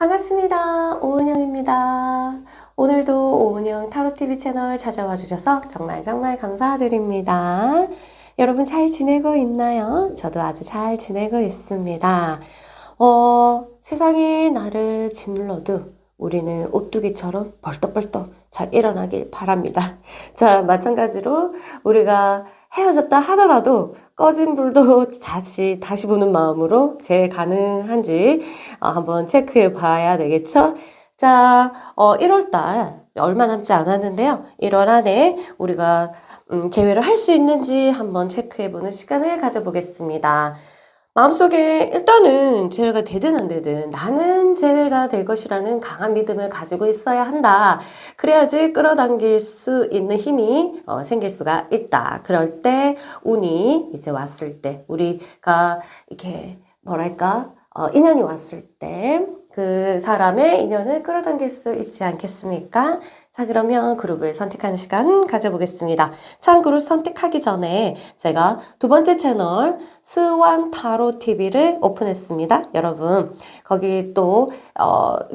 반갑습니다. 오은영입니다. 오늘도 오은영 타로TV 채널 찾아와 주셔서 정말 감사드립니다. 여러분 잘 지내고 있나요? 저도 아주 잘 지내고 있습니다. 세상이 나를 짓눌러도 우리는 오뚜기처럼 벌떡벌떡 잘 일어나길 바랍니다. 자, 마찬가지로 우리가 헤어졌다 하더라도 꺼진 불도 다시 보는 마음으로 재회 가능한지 한번 체크해 봐야 되겠죠? 자, 1월달 얼마 남지 않았는데요. 1월 안에 우리가 재회를 할 수 있는지 한번 체크해 보는 시간을 가져보겠습니다. 마음속에 일단은 재회가 되든 안 되든 나는 재회가 될 것이라는 강한 믿음을 가지고 있어야 한다. 그래야지 끌어당길 수 있는 힘이 생길 수가 있다. 그럴 때 운이 이제 왔을 때 우리가 이렇게 뭐랄까 인연이 왔을 때 그 사람의 인연을 끌어당길 수 있지 않겠습니까? 자, 그러면 그룹을 선택하는 시간 가져보겠습니다. 참, 그룹 선택하기 전에 제가 두 번째 채널 스완 타로 TV를 오픈했습니다. 여러분, 거기 또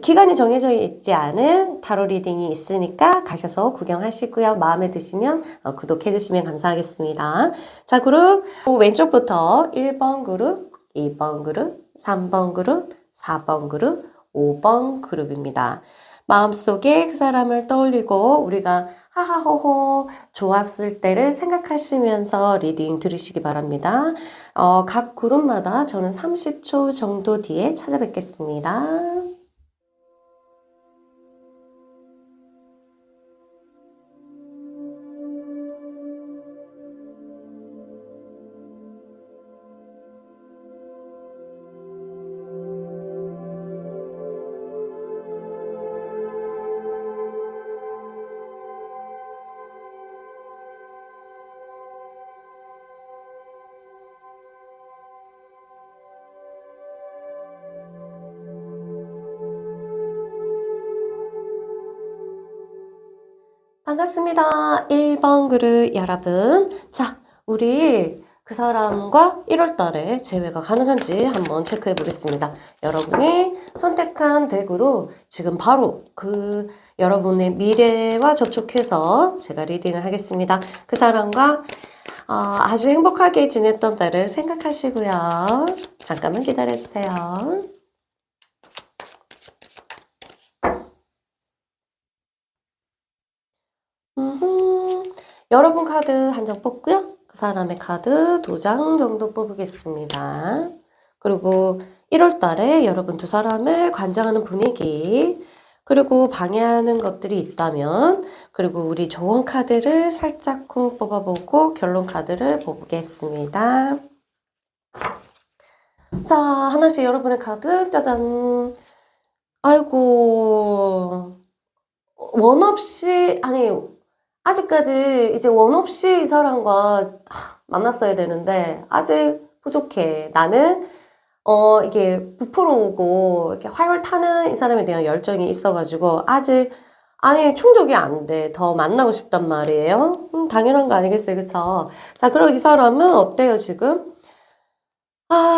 기간이 정해져 있지 않은 타로 리딩이 있으니까 가셔서 구경하시고요. 마음에 드시면 구독해 주시면 감사하겠습니다. 자, 그룹 왼쪽부터 1번 그룹, 2번 그룹, 3번 그룹, 4번 그룹, 5번 그룹입니다. 마음속에 그 사람을 떠올리고 우리가 하하호호 좋았을 때를 생각하시면서 리딩 들으시기 바랍니다. 각 그룹마다 저는 30초 정도 뒤에 찾아뵙겠습니다. 반갑습니다. 1번 그룹 여러분. 자, 우리 그 사람과 1월 달에 재회가 가능한지 한번 체크해 보겠습니다. 여러분이 선택한 덱으로 지금 바로 그 여러분의 미래와 접촉해서 제가 리딩을 하겠습니다. 그 사람과 아주 행복하게 지냈던 때를 생각하시고요. 잠깐만 기다려주세요. 여러분 카드 한 장 뽑고요. 그 사람의 카드 2장 정도 뽑겠습니다. 그리고 1월 달에 여러분 두 사람을 관장하는 분위기, 그리고 방해하는 것들이 있다면, 그리고 우리 조언 카드를 살짝쿵 뽑아보고 결론 카드를 보겠습니다. 자, 하나씩 여러분의 카드, 짜잔. 아이고, 원 없이, 아니, 아직까지 이제 원 없이 이 사람과 만났어야 되는데 아직 부족해. 나는 이게 부풀어 오고 이렇게 활활 타는 이 사람에 대한 열정이 있어가지고 아직 아니 충족이 안 돼. 더 만나고 싶단 말이에요. 당연한 거 아니겠어요, 그쵸? 자, 그럼 이 사람은 어때요, 지금?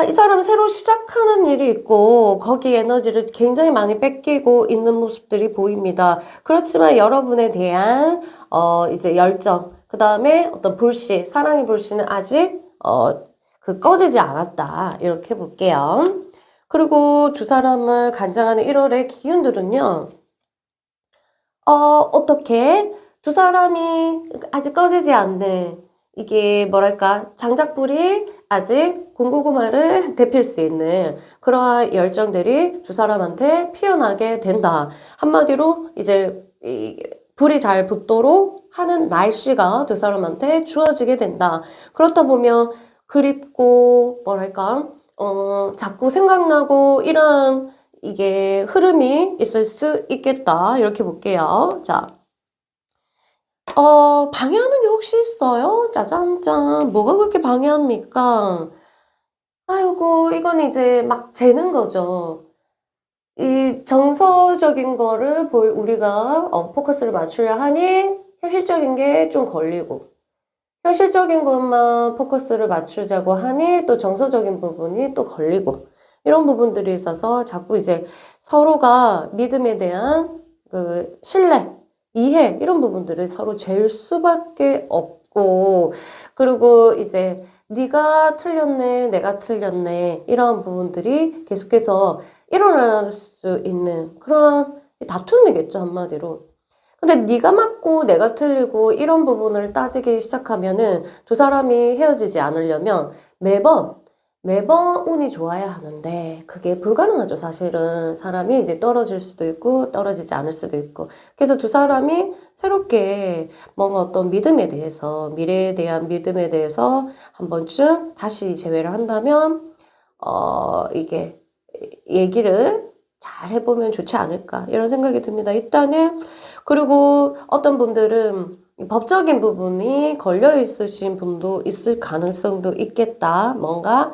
이 사람은 새로 시작하는 일이 있고 거기 에너지를 굉장히 많이 뺏기고 있는 모습들이 보입니다. 그렇지만 여러분에 대한 이제 열정, 그 다음에 어떤 불씨, 사랑의 불씨는 아직 꺼지지 않았다. 이렇게 볼게요. 그리고 두 사람을 관장하는 1월의 기운들은요. 어떻게? 두 사람이 아직 꺼지지 않는 이게 뭐랄까 장작불이 아직 군고구마를 데필 수 있는 그러한 열정들이 두 사람한테 피어나게 된다. 한마디로 이제 불이 잘 붙도록 하는 날씨가 두 사람한테 주어지게 된다. 그렇다 보면 그립고 뭐랄까 자꾸 생각나고 이런 이게 흐름이 있을 수 있겠다. 이렇게 볼게요. 자. 방해하는 게 혹시 있어요? 짜잔짠. 뭐가 그렇게 방해합니까? 아이고, 이건 이제 막 재는 거죠. 이 정서적인 거를 우리가 포커스를 맞추려 하니 현실적인 게 좀 걸리고, 현실적인 것만 포커스를 맞추자고 하니 또 정서적인 부분이 또 걸리고, 이런 부분들이 있어서 자꾸 이제 서로가 믿음에 대한 그 신뢰, 이해 이런 부분들을 서로 재을 수밖에 없고 그리고 이제 네가 틀렸네, 내가 틀렸네 이런 부분들이 계속해서 일어날 수 있는 그런 다툼이겠죠, 한마디로. 근데 네가 맞고 내가 틀리고 이런 부분을 따지기 시작하면은 두 사람이 헤어지지 않으려면 매번 운이 좋아야 하는데 그게 불가능하죠, 사실은. 사람이 이제 떨어질 수도 있고 떨어지지 않을 수도 있고. 그래서 두 사람이 새롭게 뭔가 어떤 믿음에 대해서, 미래에 대한 믿음에 대해서 한 번쯤 다시 재회를 한다면 이게 얘기를 잘 해보면 좋지 않을까 이런 생각이 듭니다. 일단은 그리고 어떤 분들은 법적인 부분이 걸려 있으신 분도 있을 가능성도 있겠다. 뭔가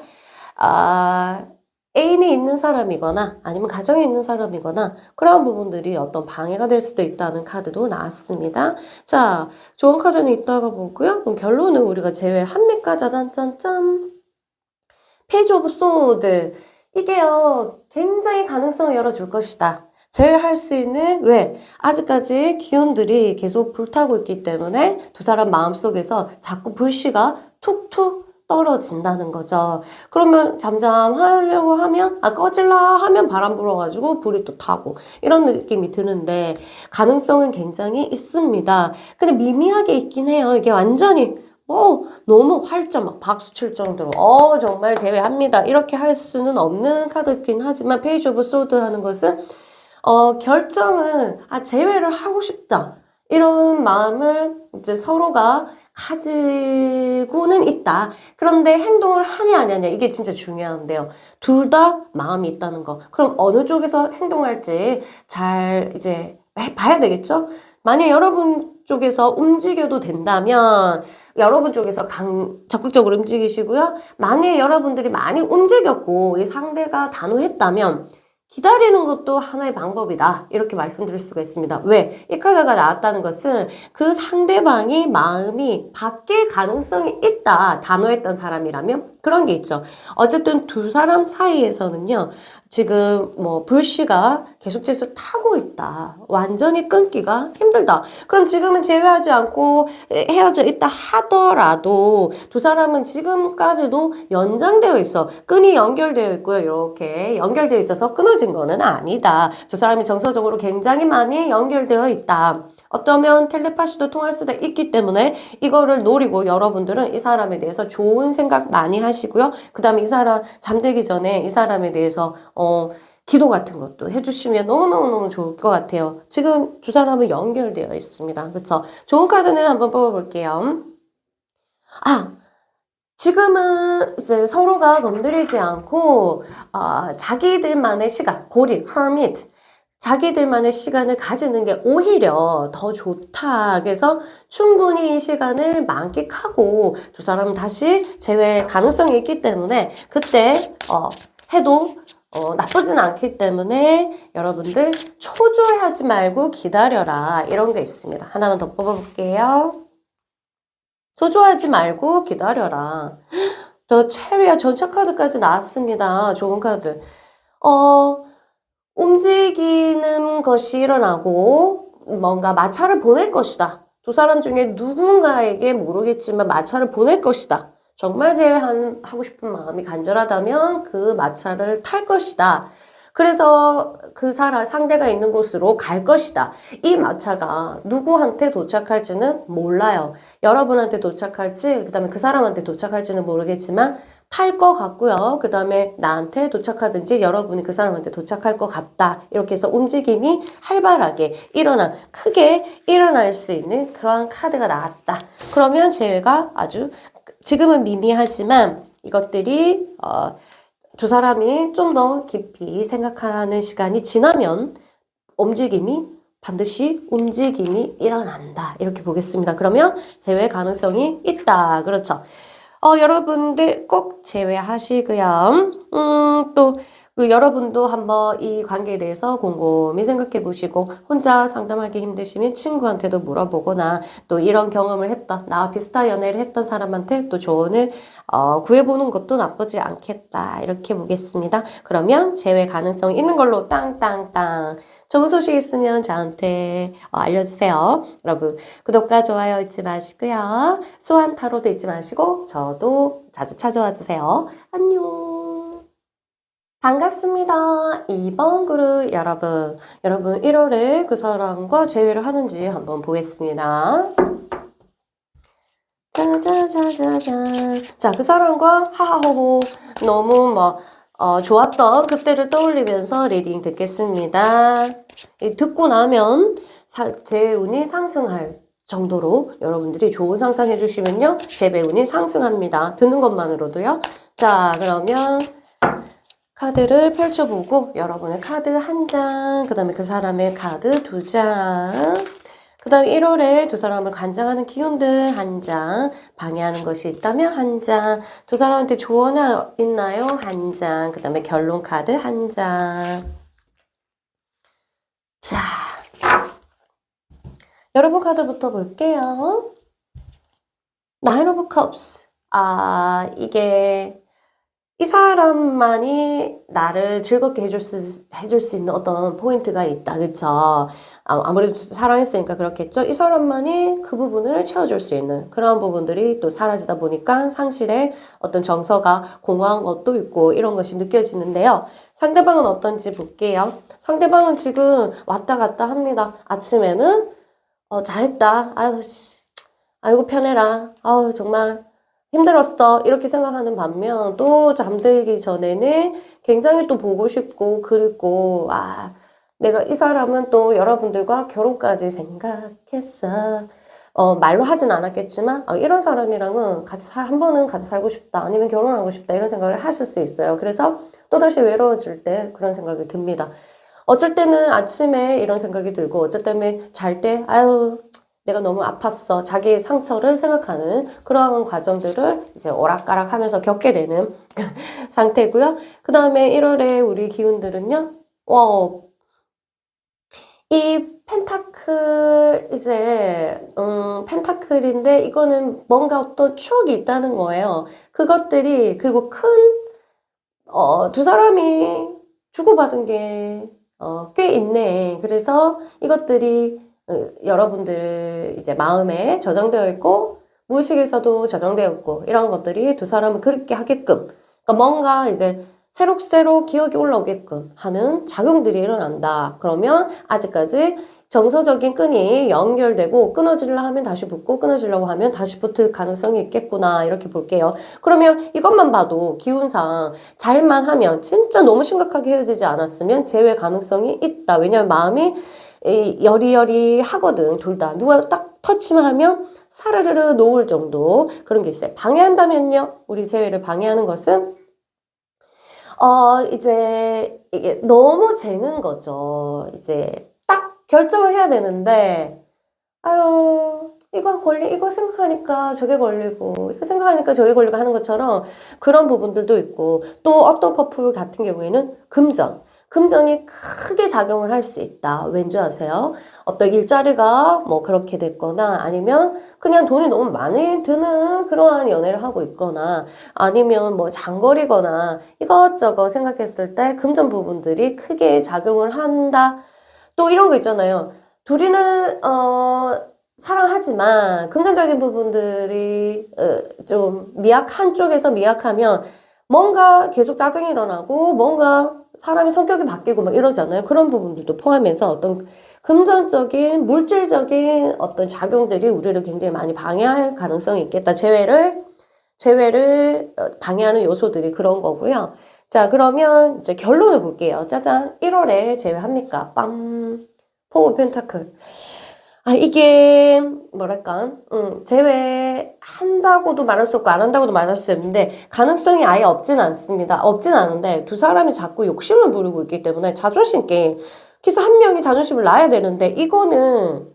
애인이 있는 사람이거나 아니면 가정에 있는 사람이거나 그런 부분들이 어떤 방해가 될 수도 있다는 카드도 나왔습니다. 자, 좋은 카드는 이따가 보고요. 그럼 결론은 우리가 제외를 합니까? 짜잔짠짠. 페이지 오브 소드. 이게요, 굉장히 가능성을 열어줄 것이다. 제외할 수 있는, 왜? 아직까지 기운들이 계속 불타고 있기 때문에 두 사람 마음속에서 자꾸 불씨가 툭툭 떨어진다는 거죠. 그러면 잠잠하려고 하면, 꺼질라 하면 바람 불어가지고 불이 또 타고, 이런 느낌이 드는데, 가능성은 굉장히 있습니다. 근데 미미하게 있긴 해요. 이게 완전히, 너무 활짝 막 박수 칠 정도로, 정말 제외합니다. 이렇게 할 수는 없는 카드긴 하지만, 페이지 오브 소드 하는 것은, 결정은, 제외를 하고 싶다. 이런 마음을 이제 서로가 가지고는 있다. 그런데 행동을 하냐, 안 하냐, 이게 진짜 중요한데요. 둘 다 마음이 있다는 거. 그럼 어느 쪽에서 행동할지 잘 이제 봐야 되겠죠? 만약 여러분 쪽에서 움직여도 된다면 여러분 쪽에서 적극적으로 움직이시고요. 만약 여러분들이 많이 움직였고 이 상대가 단호했다면 기다리는 것도 하나의 방법이다. 이렇게 말씀드릴 수가 있습니다. 왜? 이 카드가 나왔다는 것은 그 상대방이 마음이 바뀔 가능성이 있다. 단호했던 사람이라면 그런 게 있죠. 어쨌든 두 사람 사이에서는요. 지금 불씨가 계속해서 타고 있다. 완전히 끊기가 힘들다. 그럼 지금은 제외하지 않고 헤어져 있다 하더라도 두 사람은 지금까지도 연장되어 있어. 끈이 연결되어 있고요. 이렇게 연결되어 있어서 끊어진 거는 아니다. 두 사람이 정서적으로 굉장히 많이 연결되어 있다. 어떠면 텔레파시도 통할 수도 있기 때문에 이거를 노리고 여러분들은 이 사람에 대해서 좋은 생각 많이 하시고요. 그 다음에 이 사람 잠들기 전에 이 사람에 대해서 기도 같은 것도 해주시면 너무너무너무 좋을 것 같아요. 지금 두 사람은 연결되어 있습니다. 그쵸? 좋은 카드는 한번 뽑아볼게요. 지금은 이제 서로가 건드리지 않고 자기들만의 시간, 고립, hermit, 자기들만의 시간을 가지는 게 오히려 더 좋다. 그래서 충분히 이 시간을 만끽하고 두 사람은 다시 재회 가능성이 있기 때문에 그때 해도 나쁘진 않기 때문에 여러분들 초조해하지 말고 기다려라. 이런 게 있습니다. 하나만 더 뽑아볼게요. 초조하지 말고 기다려라. 저 체리아 전체 카드까지 나왔습니다. 좋은 카드. 움직이는 것이 일어나고 뭔가 마찰을 보낼 것이다. 두 사람 중에 누군가에게 모르겠지만 마찰을 보낼 것이다. 정말 제외하고 싶은 마음이 간절하다면 그 마찰을 탈 것이다. 그래서 그 상대가 있는 곳으로 갈 것이다. 이 마차가 누구한테 도착할지는 몰라요. 여러분한테 도착할지, 그 다음에 그 사람한테 도착할지는 모르겠지만 탈 것 같고요. 그 다음에 나한테 도착하든지 여러분이 그 사람한테 도착할 것 같다. 이렇게 해서 움직임이 활발하게 크게 일어날 수 있는 그러한 카드가 나왔다. 그러면 제가 아주 지금은 미미하지만 이것들이 두 사람이 좀 더 깊이 생각하는 시간이 지나면 반드시 움직임이 일어난다. 이렇게 보겠습니다. 그러면 제외 가능성이 있다. 그렇죠. 여러분들 꼭 제외하시고요. 또 여러분도 한번 이 관계에 대해서 곰곰이 생각해 보시고 혼자 상담하기 힘드시면 친구한테도 물어보거나 또 이런 경험을 했던 나와 비슷한 연애를 했던 사람한테 또 조언을 구해보는 것도 나쁘지 않겠다 이렇게 보겠습니다. 그러면 재회 가능성 있는 걸로 땅땅땅. 좋은 소식 있으면 저한테 알려주세요. 여러분 구독과 좋아요 잊지 마시고요. 소환 타로도 잊지 마시고 저도 자주 찾아와 주세요. 안녕. 반갑습니다. 2번 그룹 여러분. 여러분 1월에 그 사람과 재회를 하는지 한번 보겠습니다. 짜자자자자. 자, 그 사람과 하하호호 너무 좋았던 그때를 떠올리면서 리딩 듣겠습니다. 듣고 나면 제 운이 상승할 정도로 여러분들이 좋은 상상해 주시면요. 제 배운이 상승합니다. 듣는 것만으로도요. 자, 그러면 카드를 펼쳐보고 여러분의 카드 한 장, 그 다음에 그 사람의 카드 2장, 그 다음에 1월에 두 사람을 관장하는 기운들 한 장, 방해하는 것이 있다면 한 장, 두 사람한테 조언이 있나요? 한 장, 그 다음에 결론 카드 한 장. 자, 여러분 카드부터 볼게요. 나인 오브 컵스. 이게 이 사람만이 나를 즐겁게 해줄 수 있는 어떤 포인트가 있다. 그쵸? 아무래도 사랑했으니까 그렇겠죠? 이 사람만이 그 부분을 채워줄 수 있는 그런 부분들이 또 사라지다 보니까 상실의 어떤 정서가 공허한 것도 있고 이런 것이 느껴지는데요. 상대방은 어떤지 볼게요. 상대방은 지금 왔다 갔다 합니다. 아침에는 잘했다. 아이고 편해라. 정말 힘들었어. 이렇게 생각하는 반면 또 잠들기 전에는 굉장히 또 보고 싶고 그리고 내가 이 사람은 또 여러분들과 결혼까지 생각했어. 말로 하진 않았겠지만 이런 사람이랑은 한 번은 같이 살고 싶다. 아니면 결혼하고 싶다. 이런 생각을 하실 수 있어요. 그래서 또다시 외로워질 때 그런 생각이 듭니다. 어쩔 때는 아침에 이런 생각이 들고 어쩔 때는 잘 때 내가 너무 아팠어. 자기의 상처를 생각하는 그런 과정들을 이제 오락가락 하면서 겪게 되는 상태고요. 그 다음에 1월에 우리 기운들은요. 이 펜타클 펜타클인데 이거는 뭔가 어떤 추억이 있다는 거예요. 그것들이 그리고 두 사람이 주고받은 게 꽤 있네. 그래서 이것들이 여러분들 이제 마음에 저장되어 있고 무의식에서도 저장되어 있고 이런 것들이 두 사람을 그립게 하게끔 그러니까 뭔가 이제 새록새록 기억이 올라오게끔 하는 작용들이 일어난다. 그러면 아직까지 정서적인 끈이 연결되고 끊어지려 하면 다시 붙고 끊어지려고 하면 다시 붙을 가능성이 있겠구나 이렇게 볼게요. 그러면 이것만 봐도 기운상 잘만 하면 진짜 너무 심각하게 헤어지지 않았으면 재회 가능성이 있다. 왜냐하면 마음이 여리여리 하거든. 둘 다. 누가 딱 터치만 하면 사르르르 놓을 정도 그런 게 있어요. 방해한다면요. 우리 재회를 방해하는 것은 이제 이게 너무 재는 거죠. 이제 딱 결정을 해야 되는데 이거 생각하니까 저게 걸리고 이거 생각하니까 저게 걸리고 하는 것처럼 그런 부분들도 있고 또 어떤 커플 같은 경우에는 금전이 크게 작용을 할 수 있다. 왠지 아세요? 어떤 일자리가 뭐 그렇게 됐거나 아니면 그냥 돈이 너무 많이 드는 그러한 연애를 하고 있거나 아니면 뭐 장거리거나 이것저것 생각했을 때 금전 부분들이 크게 작용을 한다. 또 이런 거 있잖아요. 둘이는 사랑하지만 금전적인 부분들이 좀 한쪽에서 미약하면 뭔가 계속 짜증이 일어나고 뭔가 사람이 성격이 바뀌고 막 이러잖아요. 그런 부분들도 포함해서 어떤 금전적인 물질적인 어떤 작용들이 우리를 굉장히 많이 방해할 가능성이 있겠다. 재회를 방해하는 요소들이 그런 거고요. 자, 그러면 이제 결론을 볼게요. 짜잔. 1월에 재회합니까? 빰. 포 펜타클. 이게 뭐랄까 제외한다고도 말할 수 없고 안 한다고도 말할 수 없는데 가능성이 아예 없진 않습니다. 없진 않은데 두 사람이 자꾸 욕심을 부리고 있기 때문에 자존심 게임. 그래서 한 명이 자존심을 놔야 되는데 이거는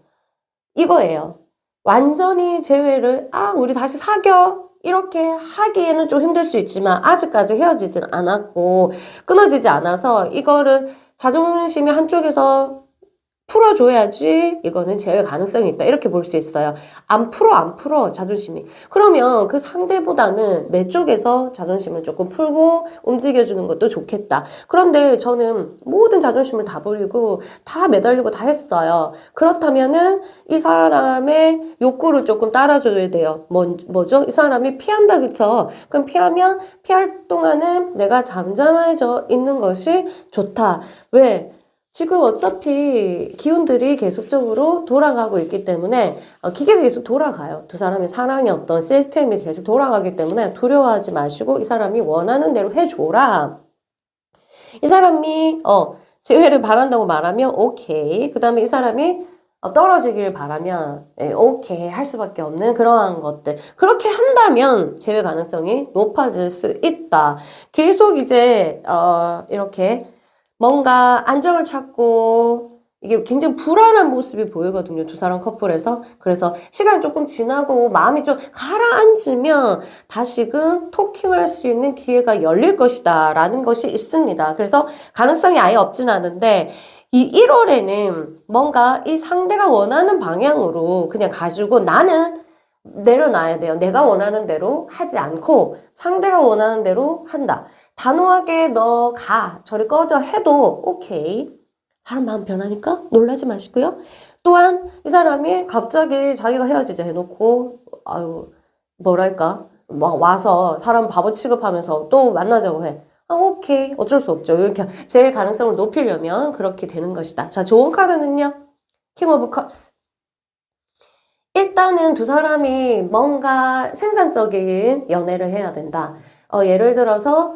이거예요. 완전히 제외를 우리 다시 사겨 이렇게 하기에는 좀 힘들 수 있지만 아직까지 헤어지진 않았고 끊어지지 않아서 이거를 자존심이 한쪽에서 풀어줘야지 이거는 제외 가능성이 있다. 이렇게 볼 수 있어요. 안 풀어, 자존심이. 그러면 그 상대보다는 내 쪽에서 자존심을 조금 풀고 움직여주는 것도 좋겠다. 그런데 저는 모든 자존심을 다 버리고 다 매달리고 다 했어요. 그렇다면은 이 사람의 욕구를 조금 따라줘야 돼요. 뭐죠? 이 사람이 피한다, 그쵸? 그럼 피할 동안은 내가 잠잠해져 있는 것이 좋다. 왜? 지금 어차피 기운들이 계속적으로 돌아가고 있기 때문에 기계가 계속 돌아가요. 두 사람의 사랑의 어떤 시스템이 계속 돌아가기 때문에 두려워하지 마시고 이 사람이 원하는 대로 해줘라. 이 사람이 재회를 바란다고 말하면 오케이. 그 다음에 이 사람이 떨어지길 바라면 오케이 할 수밖에 없는 그러한 것들. 그렇게 한다면 재회 가능성이 높아질 수 있다. 계속 이제 이렇게 뭔가 안정을 찾고 이게 굉장히 불안한 모습이 보이거든요. 두 사람 커플에서. 그래서 시간이 조금 지나고 마음이 좀 가라앉으면 다시금 토킹할 수 있는 기회가 열릴 것이다 라는 것이 있습니다. 그래서 가능성이 아예 없진 않은데 이 1월에는 뭔가 이 상대가 원하는 방향으로 그냥 가지고 나는 내려놔야 돼요. 내가 원하는 대로 하지 않고 상대가 원하는 대로 한다. 단호하게 너 가, 저리 꺼져 해도 오케이. 사람 마음 변하니까 놀라지 마시고요. 또한 이 사람이 갑자기 자기가 헤어지자 해놓고 아유 뭐랄까 막 와서 사람 바보 취급하면서 또 만나자고 해. 아 오케이 어쩔 수 없죠. 이렇게 제 가능성을 높이려면 그렇게 되는 것이다. 자 좋은 카드는요. 킹 오브 컵스. 일단은 두 사람이 뭔가 생산적인 연애를 해야 된다. 예를 들어서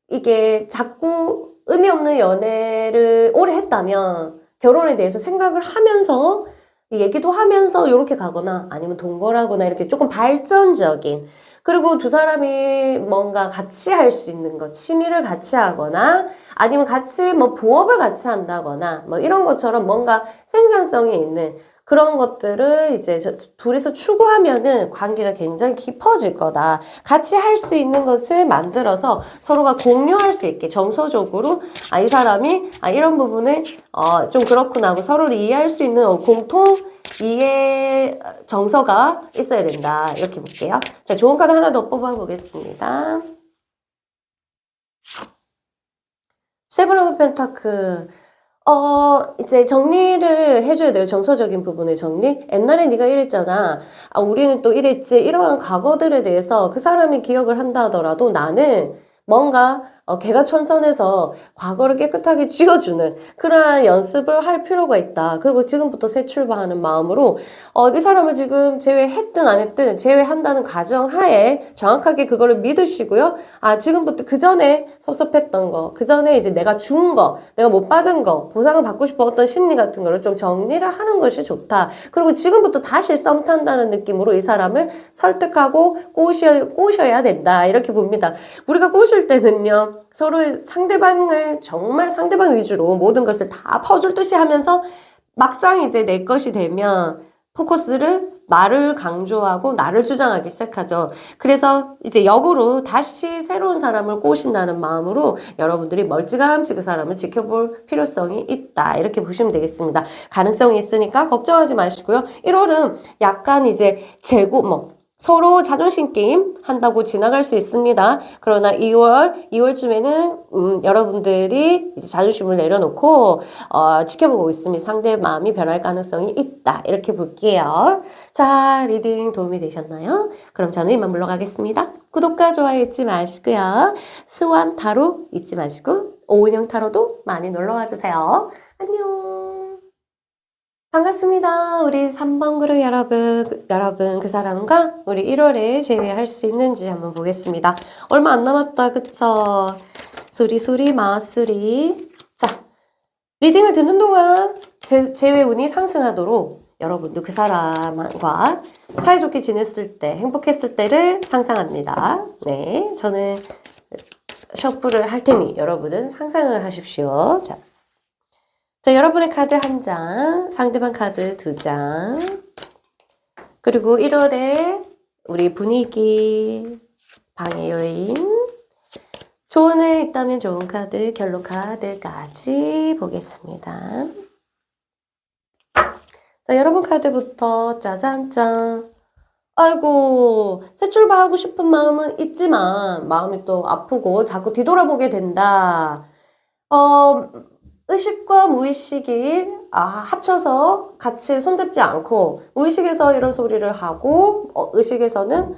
이게 자꾸 의미 없는 연애를 오래 했다면 결혼에 대해서 생각을 하면서 얘기도 하면서 이렇게 가거나 아니면 동거하거나 이렇게 조금 발전적인 그리고 두 사람이 뭔가 같이 할 수 있는 것, 취미를 같이 하거나 아니면 같이 뭐 부업을 같이 한다거나 뭐 이런 것처럼 뭔가 생산성이 있는 그런 것들을 이제 둘이서 추구하면은 관계가 굉장히 깊어질 거다. 같이 할 수 있는 것을 만들어서 서로가 공유할 수 있게 정서적으로 이 사람이 이런 부분에 좀 그렇구나 하고 서로를 이해할 수 있는 공통 이해 정서가 있어야 된다. 이렇게 볼게요. 자, 좋은 카드 하나 더 뽑아보겠습니다. 세븐 오브 펜타클. 이제 정리를 해줘야 돼요. 정서적인 부분의 정리. 옛날에 네가 이랬잖아. 우리는 또 이랬지. 이러한 과거들에 대해서 그 사람이 기억을 한다 하더라도 나는 뭔가 개가천선해서 과거를 깨끗하게 지워주는 그러한 연습을 할 필요가 있다. 그리고 지금부터 새 출발하는 마음으로 이 사람을 지금 제외했든 안 했든 제외한다는 가정하에 정확하게 그거를 믿으시고요. 지금부터 그 전에 섭섭했던 거, 그 전에 이제 내가 준 거, 내가 못 받은 거, 보상을 받고 싶었던 심리 같은 거를 좀 정리를 하는 것이 좋다. 그리고 지금부터 다시 썸 탄다는 느낌으로 이 사람을 설득하고 꼬셔야 된다. 이렇게 봅니다. 우리가 꼬실 때는요. 서로의 상대방을 정말 상대방 위주로 모든 것을 다 퍼줄 듯이 하면서 막상 이제 내 것이 되면 포커스를 나를 강조하고 나를 주장하기 시작하죠. 그래서 이제 역으로 다시 새로운 사람을 꼬신다는 마음으로 여러분들이 멀찌감치 그 사람을 지켜볼 필요성이 있다. 이렇게 보시면 되겠습니다. 가능성이 있으니까 걱정하지 마시고요. 1월은 약간 이제 서로 자존심 게임 한다고 지나갈 수 있습니다. 그러나 2월쯤에는 여러분들이 이제 자존심을 내려놓고 지켜보고 있으면 상대의 마음이 변할 가능성이 있다. 이렇게 볼게요. 자, 리딩 도움이 되셨나요? 그럼 저는 이만 물러가겠습니다. 구독과 좋아요 잊지 마시고요. 스완 타로 잊지 마시고 오은영 타로도 많이 놀러와 주세요. 안녕. 반갑습니다. 우리 3번 그룹 여러분 그 사람과 우리 1월에 제외할 수 있는지 한번 보겠습니다. 얼마 안 남았다 그쵸? 수리 마수리. 자, 리딩을 듣는 동안 제외 운이 상승하도록 여러분도 그 사람과 사이좋게 지냈을 때 행복했을 때를 상상합니다. 네, 저는 셔플을 할 테니 여러분은 상상을 하십시오. 자, 여러분의 카드 한 장, 상대방 카드 2장, 그리고 1월에 우리 분위기, 방해 요인, 조언에 있다면 좋은 카드, 결론 카드까지 보겠습니다. 자, 여러분 카드부터 짜잔짠. 아이고, 새 출발하고 싶은 마음은 있지만 마음이 또 아프고 자꾸 뒤돌아보게 된다. 의식과 무의식이 합쳐서 같이 손잡지 않고 무의식에서 이런 소리를 하고 의식에서는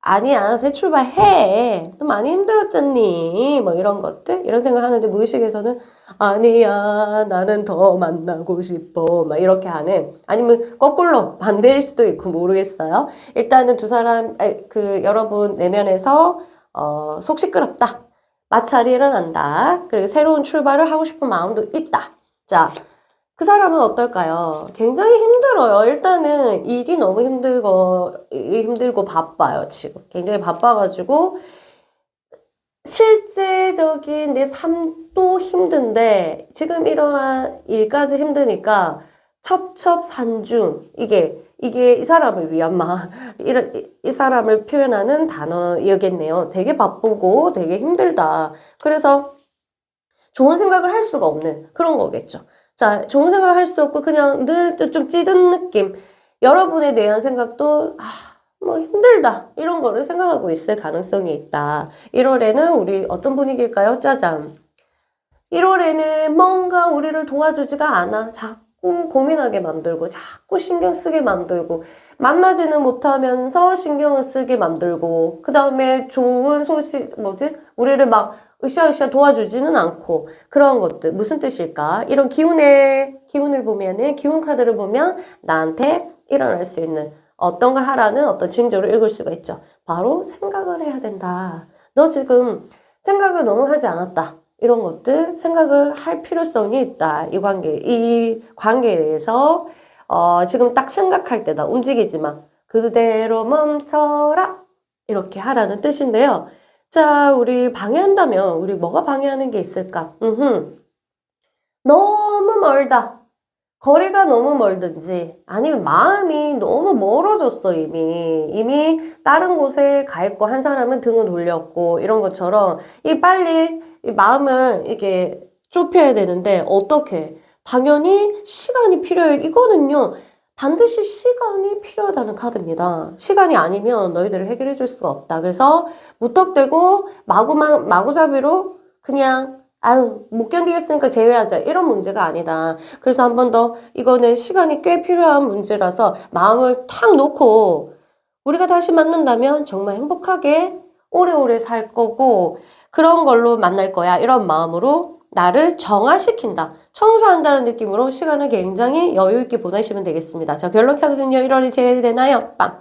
아니야, 새 출발해. 너 많이 힘들었잖니. 뭐 이런 것들, 이런 생각 하는데 무의식에서는 아니야, 나는 더 만나고 싶어. 막 이렇게 하는, 아니면 거꾸로 반대일 수도 있고 모르겠어요. 일단은 두 사람, 여러분 내면에서, 속 시끄럽다. 마찰이 일어난다. 그리고 새로운 출발을 하고 싶은 마음도 있다. 자, 그 사람은 어떨까요? 굉장히 힘들어요. 일단은 일이 너무 힘들고 바빠요, 지금. 굉장히 바빠가지고, 실제적인 내 삶도 힘든데, 지금 이러한 일까지 힘드니까, 첩첩산중. 이게 이 사람을 위한 이 사람을 표현하는 단어이겠네요. 되게 바쁘고 되게 힘들다. 그래서 좋은 생각을 할 수가 없는 그런 거겠죠. 자, 좋은 생각을 할 수 없고 그냥 늘 좀 찌든 느낌. 여러분에 대한 생각도 뭐 힘들다 이런 거를 생각하고 있을 가능성이 있다. 1월에는 우리 어떤 분위기일까요? 짜잔. 1월에는 뭔가 우리를 도와주지가 않아. 자꾸 고민하게 만들고 자꾸 신경 쓰게 만들고 만나지는 못하면서 신경을 쓰게 만들고 그 다음에 좋은 소식 우리를 막 으쌰으쌰 도와주지는 않고 그런 것들 무슨 뜻일까? 이런 기운을 보면은 기운 카드를 보면 나한테 일어날 수 있는 어떤 걸 하라는 어떤 징조를 읽을 수가 있죠. 바로 생각을 해야 된다. 너 지금 생각을 너무 하지 않았다. 이런 것들 생각을 할 필요성이 있다. 이 관계에 대해서 지금 딱 생각할 때다. 움직이지 마. 그대로 멈춰라. 이렇게 하라는 뜻인데요. 자, 우리 방해한다면 우리 뭐가 방해하는 게 있을까? 너무 멀다. 거리가 너무 멀든지 아니면 마음이 너무 멀어졌어 이미 다른 곳에 가 있고 한 사람은 등을 돌렸고 이런 것처럼 빨리 이 마음을 이렇게 좁혀야 되는데 어떻게? 당연히 시간이 필요해. 이거는요 반드시 시간이 필요하다는 카드입니다. 시간이 아니면 너희들을 해결해 줄 수가 없다. 그래서 무턱대고 마구잡이로 그냥 아유 못 견디겠으니까 제외하자 이런 문제가 아니다. 그래서 한 번 더 이거는 시간이 꽤 필요한 문제라서 마음을 탁 놓고 우리가 다시 만난다면 정말 행복하게 오래오래 살 거고 그런 걸로 만날 거야 이런 마음으로 나를 정화시킨다. 청소한다는 느낌으로 시간을 굉장히 여유 있게 보내시면 되겠습니다. 자, 결론 카드는요. 1월이 제외되나요? 빵.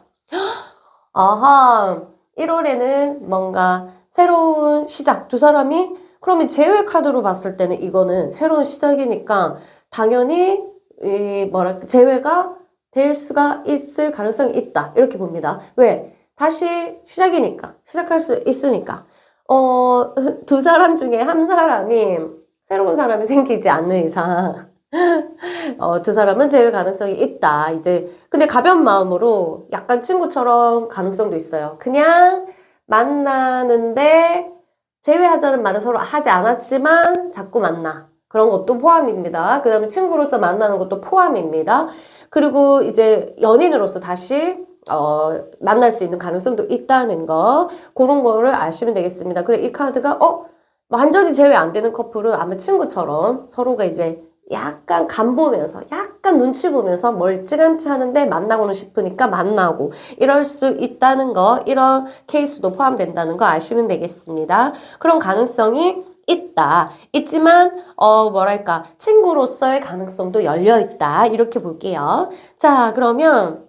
아하. 1월에는 뭔가 새로운 시작. 두 사람이 그러면 제외 카드로 봤을 때는 이거는 새로운 시작이니까 당연히 제외가 될 수가 있을 가능성이 있다. 이렇게 봅니다. 왜? 다시 시작이니까. 시작할 수 있으니까. 두 사람 중에 한 사람이 새로운 사람이 생기지 않는 이상 두 사람은 제외 가능성이 있다. 이제 근데 가벼운 마음으로 약간 친구처럼 가능성도 있어요. 그냥 만나는데 제외하자는 말을 서로 하지 않았지만 자꾸 만나. 그런 것도 포함입니다. 그 다음에 친구로서 만나는 것도 포함입니다. 그리고 이제 연인으로서 다시 만날 수 있는 가능성도 있다는 거 그런 거를 아시면 되겠습니다. 그래 이 카드가 완전히 제외 안 되는 커플은 아마 친구처럼 서로가 이제 약간 간 보면서 약간 눈치 보면서 멀찌감치 하는데 만나고는 싶으니까 만나고 이럴 수 있다는 거 이런 케이스도 포함된다는 거 아시면 되겠습니다. 그런 가능성이 있지만 친구로서의 가능성도 열려있다 이렇게 볼게요. 자, 그러면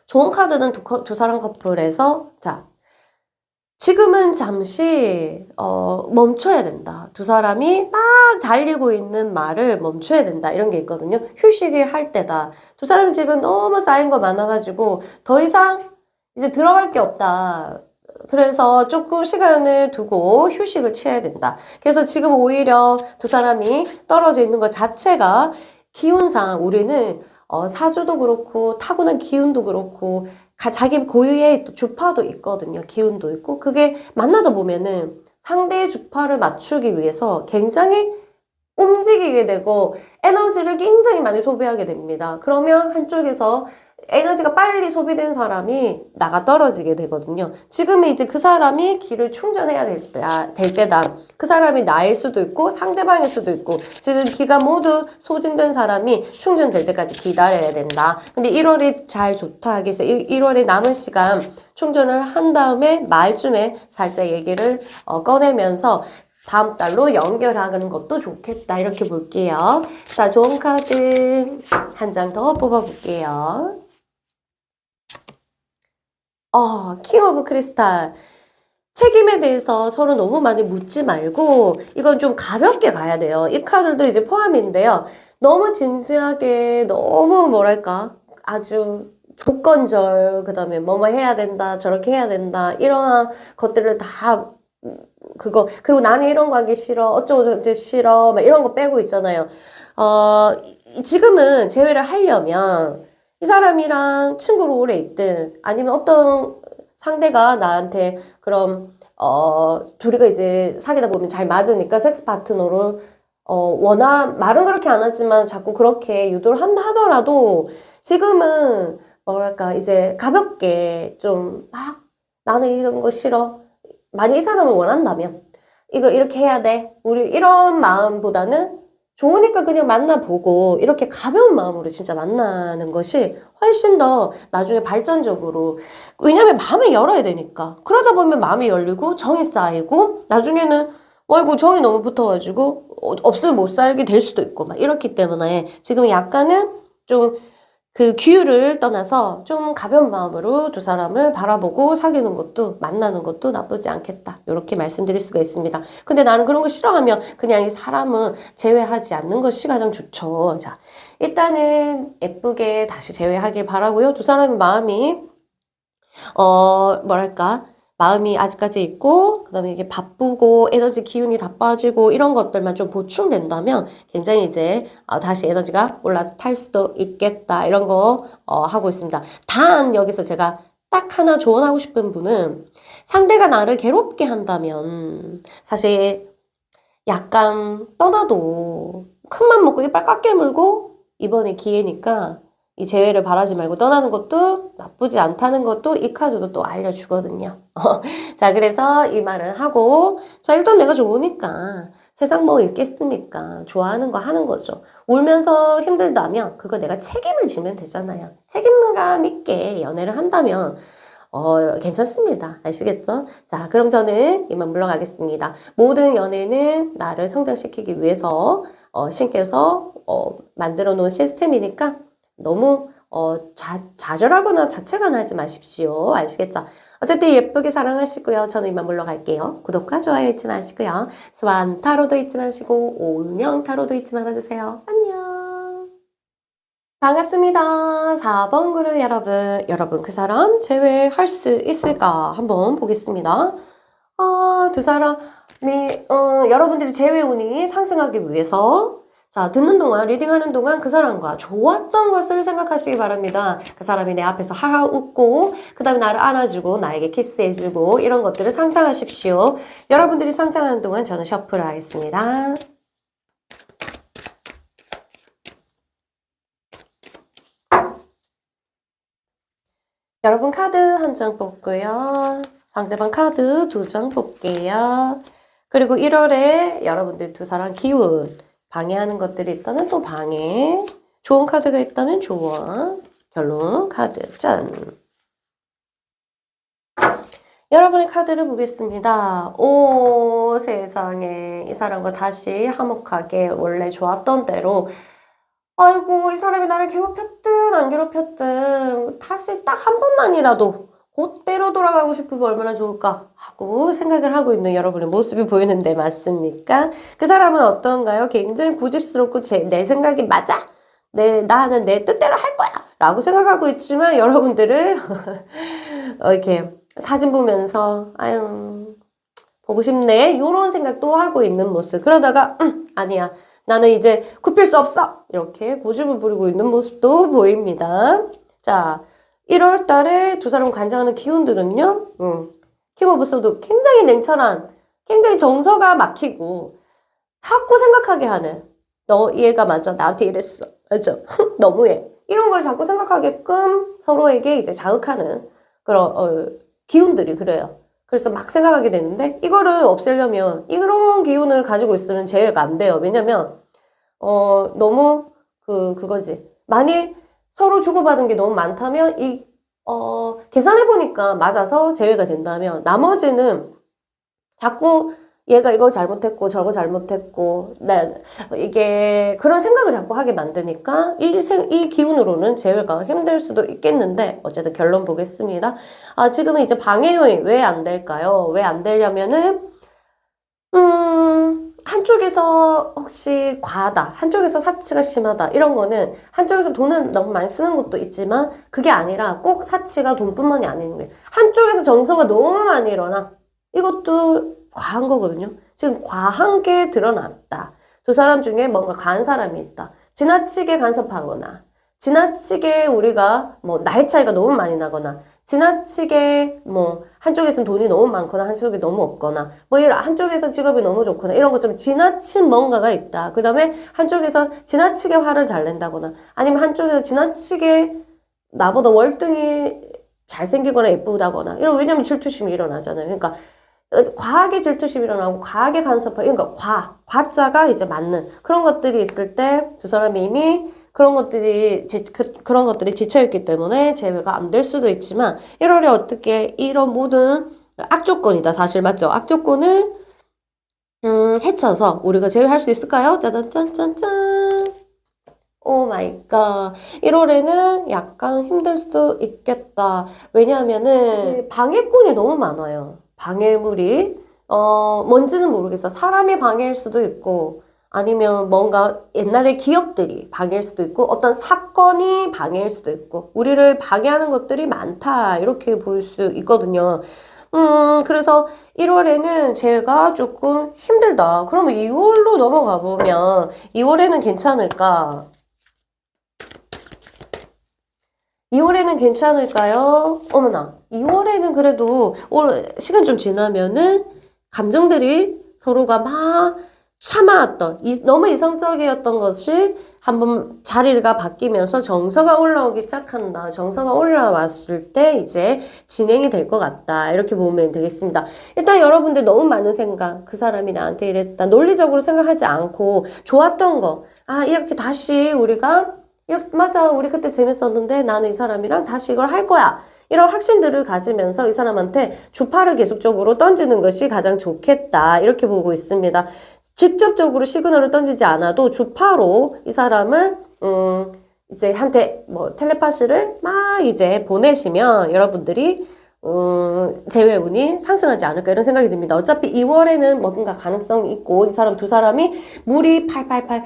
좋은 카드는 두 사람 커플에서 자 지금은 잠시 멈춰야 된다. 두 사람이 막 달리고 있는 말을 멈춰야 된다. 이런 게 있거든요. 휴식을 할 때다. 두 사람이 지금 너무 쌓인 거 많아가지고 더 이상 이제 들어갈 게 없다. 그래서 조금 시간을 두고 휴식을 취해야 된다. 그래서 지금 오히려 두 사람이 떨어져 있는 것 자체가 기운상 우리는 사주도 그렇고 타고난 기운도 그렇고 자기 고유의 또 주파도 있거든요. 기운도 있고. 그게 만나다 보면은 상대의 주파를 맞추기 위해서 굉장히 움직이게 되고 에너지를 굉장히 많이 소비하게 됩니다. 그러면 한쪽에서 에너지가 빨리 소비된 사람이 나가 떨어지게 되거든요. 지금은 이제 그 사람이 기를 충전해야 될 때다. 그 사람이 나일 수도 있고 상대방일 수도 있고 지금 기가 모두 소진된 사람이 충전될 때까지 기다려야 된다. 근데 1월이 잘 좋다. 그래서 1월에 남은 시간 충전을 한 다음에 말쯤에 살짝 얘기를 꺼내면서 다음 달로 연결하는 것도 좋겠다. 이렇게 볼게요. 자, 좋은 카드 한 장 더 뽑아볼게요. 킹 오브 크리스탈. 책임에 대해서 서로 너무 많이 묻지 말고 이건 좀 가볍게 가야 돼요. 이 카드도 이제 포함인데요. 너무 진지하게 너무 뭐랄까 아주 조건절 그다음에 뭐뭐 해야 된다 저렇게 해야 된다 이런 것들을 다 그리고 나는 이런 거 하기 싫어 어쩌고 싫어 막 이런 거 빼고 있잖아요. 지금은 재회를 하려면 이 사람이랑 친구로 오래 있든 아니면 어떤 상대가 나한테 그럼 둘이가 이제 사귀다 보면 잘 맞으니까 섹스 파트너를 말은 그렇게 안 하지만 자꾸 그렇게 유도를 한다 하더라도 지금은 뭐랄까 이제 가볍게 좀 막 나는 이런 거 싫어. 만약 이 사람을 원한다면 이거 이렇게 해야 돼. 우리 이런 마음보다는 좋으니까 그냥 만나보고 이렇게 가벼운 마음으로 진짜 만나는 것이 훨씬 더 나중에 발전적으로 왜냐면 마음을 열어야 되니까 그러다 보면 마음이 열리고 정이 쌓이고 나중에는 이거 정이 너무 붙어가지고 없으면 못 살게 될 수도 있고 막 이렇기 때문에 지금 약간은 좀 그 규율을 떠나서 좀 가벼운 마음으로 두 사람을 바라보고 사귀는 것도 만나는 것도 나쁘지 않겠다. 이렇게 말씀드릴 수가 있습니다. 근데 나는 그런 거 싫어하면 그냥 이 사람은 제외하지 않는 것이 가장 좋죠. 자, 일단은 예쁘게 다시 제외하길 바라고요. 두 사람의 마음이 뭐랄까 마음이 아직까지 있고 그다음에 이게 바쁘고 에너지 기운이 다 빠지고 이런 것들만 좀 보충된다면 굉장히 이제 다시 에너지가 올라탈 수도 있겠다 이런 거 하고 있습니다. 단 여기서 제가 딱 하나 조언하고 싶은 분은 상대가 나를 괴롭게 한다면 사실 약간 떠나도 큰맘 먹고 이빨 꽉 깨물고 이번에 기회니까 이 재회를 바라지 말고 떠나는 것도 나쁘지 않다는 것도 이 카드도 또 알려주거든요. 자, 그래서 이 말은 하고, 자, 일단 내가 좋으니까 세상 뭐 있겠습니까? 좋아하는 거 하는 거죠. 울면서 힘들다면 그거 내가 책임을 지면 되잖아요. 책임감 있게 연애를 한다면 괜찮습니다. 아시겠죠? 자, 그럼 저는 이만 물러가겠습니다. 모든 연애는 나를 성장시키기 위해서 신께서 만들어 놓은 시스템이니까 너무 좌절하거나 자책은 하지 마십시오. 아시겠죠? 어쨌든 예쁘게 사랑하시고요. 저는 이만 물러갈게요. 구독과 좋아요 잊지 마시고요. 스완 타로도 잊지 마시고 오은영 타로도 잊지 말아주세요. 안녕. 반갑습니다. 4번 그룹 여러분 그 사람 제외할 수 있을까? 한번 보겠습니다. 두 사람이 여러분들이 제외 운이 상승하기 위해서 자, 듣는 동안, 리딩하는 동안 그 사람과 좋았던 것을 생각하시기 바랍니다. 그 사람이 내 앞에서 하하 웃고, 그 다음에 나를 안아주고, 나에게 키스해주고, 이런 것들을 상상하십시오. 여러분들이 상상하는 동안 저는 셔플을 하겠습니다. 여러분 카드 한 장 뽑고요. 상대방 카드 2장 뽑게요. 그리고 1월에 여러분들 두 사람 기운, 방해하는 것들이 있다면 또 방해, 좋은 카드가 있다면 좋아, 결론 카드 짠. 여러분의 카드를 보겠습니다. 오 세상에 이 사람과 다시 화목하게 원래 좋았던 대로 아이고 이 사람이 나를 괴롭혔든 안 괴롭혔든 다시 딱 한 번만이라도 그때로 돌아가고 싶으면 얼마나 좋을까 하고 생각을 하고 있는 여러분의 모습이 보이는데 맞습니까? 그 사람은 어떤가요? 굉장히 고집스럽고 내 생각이 맞아! 나는 내 뜻대로 할 거야! 라고 생각하고 있지만 여러분들은 이렇게 사진 보면서 아유 보고 싶네 이런 생각도 하고 있는 모습 그러다가 아니야 나는 이제 굽힐 수 없어! 이렇게 고집을 부리고 있는 모습도 보입니다. 자 1월 달에 두 사람 관장하는 기운들은요, 킹오브소드 굉장히 냉철한, 굉장히 정서가 막히고, 자꾸 생각하게 하는. 너, 얘가 맞아. 나한테 이랬어. 맞아. 너무해. 이런 걸 자꾸 생각하게끔 서로에게 이제 자극하는 그런, 기운들이 그래요. 그래서 막 생각하게 되는데, 이거를 없애려면, 이런 기운을 가지고 있으면 제외가 안 돼요. 왜냐면, 너무, 그거지. 많이 서로 주고받은 게 너무 많다면, 계산해보니까 맞아서 제외가 된다면, 나머지는 자꾸 얘가 이거 잘못했고, 저거 잘못했고, 이게 그런 생각을 자꾸 하게 만드니까, 이 기운으로는 제외가 힘들 수도 있겠는데, 어쨌든 결론 보겠습니다. 지금은 이제 방해 요인 왜 안 될까요? 왜 안 되려면은, 한쪽에서 혹시 과하다, 한쪽에서 사치가 심하다, 이런 거는 한쪽에서 돈을 너무 많이 쓰는 것도 있지만, 그게 아니라 꼭 사치가 돈뿐만이 아닌 거예요. 한쪽에서 정서가 너무 많이 일어나. 이것도 과한 거거든요. 지금 과한 게 드러났다. 두 사람 중에 뭔가 과한 사람이 있다. 지나치게 간섭하거나, 지나치게 우리가 뭐 나이 차이가 너무 많이 나거나, 지나치게 뭐 한쪽에서는 돈이 너무 많거나 한쪽이 너무 없거나, 뭐 이런 한쪽에서 직업이 너무 좋거나 이런 것처럼 지나친 뭔가가 있다. 그 다음에 한쪽에서 지나치게 화를 잘 낸다거나, 아니면 한쪽에서 지나치게 나보다 월등히 잘생기거나 예쁘다거나, 이런, 왜냐면 질투심이 일어나잖아요. 그러니까 과하게 질투심이 일어나고 과하게 간섭하고, 그러니까 과자가 이제 맞는 그런 것들이 있을 때 두 사람이 이미 그런 것들이 그런 것들이 지쳐있기 때문에 제외가 안 될 수도 있지만, 1월에 어떻게 이런 모든 악조건이다, 사실 맞죠? 악조건을 헤쳐서 우리가 제외할 수 있을까요? 짜잔짠짠짠. 오 마이 갓. 1월에는 약간 힘들 수도 있겠다. 왜냐하면은 이게 방해꾼이 너무 많아요. 방해물이. 뭔지는 모르겠어. 사람이 방해일 수도 있고, 아니면 뭔가 옛날의 기억들이 방해일 수도 있고, 어떤 사건이 방해일 수도 있고, 우리를 방해하는 것들이 많다, 이렇게 볼 수 있거든요. 그래서 1월에는 제가 조금 힘들다. 그러면 2월로 넘어가 보면 2월에는 괜찮을까? 2월에는 괜찮을까요? 어머나, 2월에는 그래도 시간 좀 지나면은 감정들이 서로가 막 참아왔던, 너무 이성적이었던 것이 한번 자리가 바뀌면서 정서가 올라오기 시작한다. 정서가 올라왔을 때 이제 진행이 될 것 같다. 이렇게 보면 되겠습니다. 일단 여러분들 너무 많은 생각, 그 사람이 나한테 이랬다, 논리적으로 생각하지 않고 좋았던 거, 이렇게 다시 우리가 맞아, 우리 그때 재밌었는데 나는 이 사람이랑 다시 이걸 할 거야. 이런 확신들을 가지면서 이 사람한테 주파를 계속적으로 던지는 것이 가장 좋겠다. 이렇게 보고 있습니다. 직접적으로 시그널을 던지지 않아도 주파로 이 사람을 이제 한테 뭐 텔레파시를 막 이제 보내시면 여러분들이 재회운이 상승하지 않을까, 이런 생각이 듭니다. 어차피 2월에는 뭔가 가능성이 있고, 이 사람 두 사람이 물이 팔팔팔